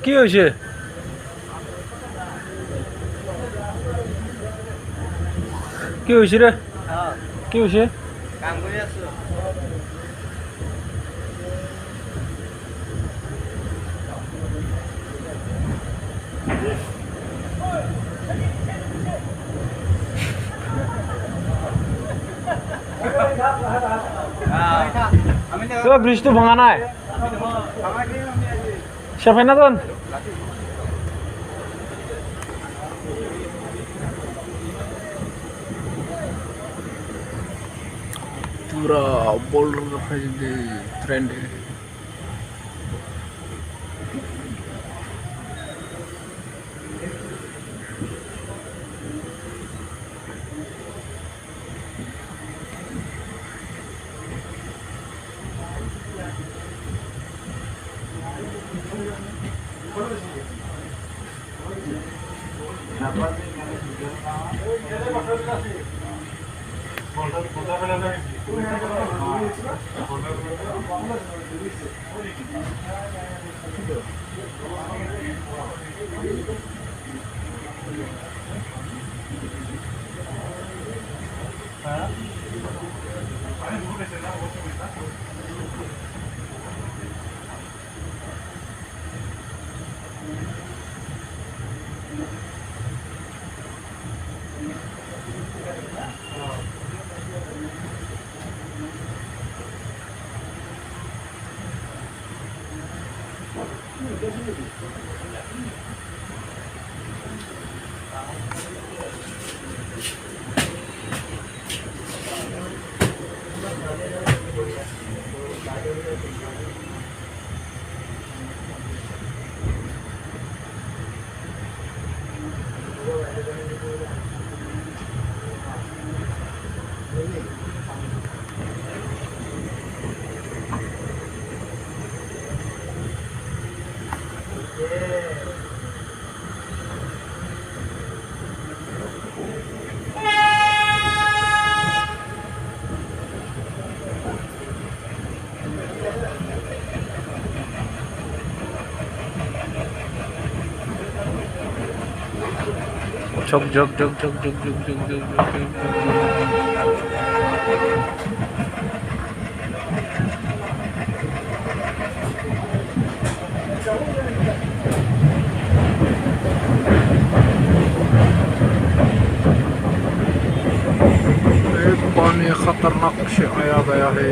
কি হয়েছে? কি হয়েছে রে? কি হয়েছে? কাম কৰি আছো। ব্রিজটো ভঙা নাই, সেফাই না যান। पूरा बोल्डर रखाई दे ट्रेंड है। झक झक झक झक झक झक झक झक एक पानी खतरनाक से आया गया है।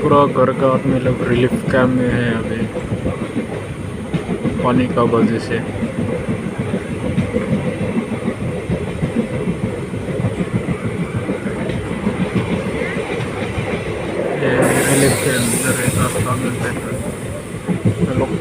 पूरा घर का आदमी लोग रिलीफ कैंप में है अभी पानी का वजह से। ये रिलीफ के अंदर एक रास्ता मिलता है लोग।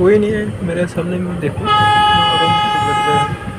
कोई नहीं है मेरे सामने में, देखो आराम से बैठ रहे हैं।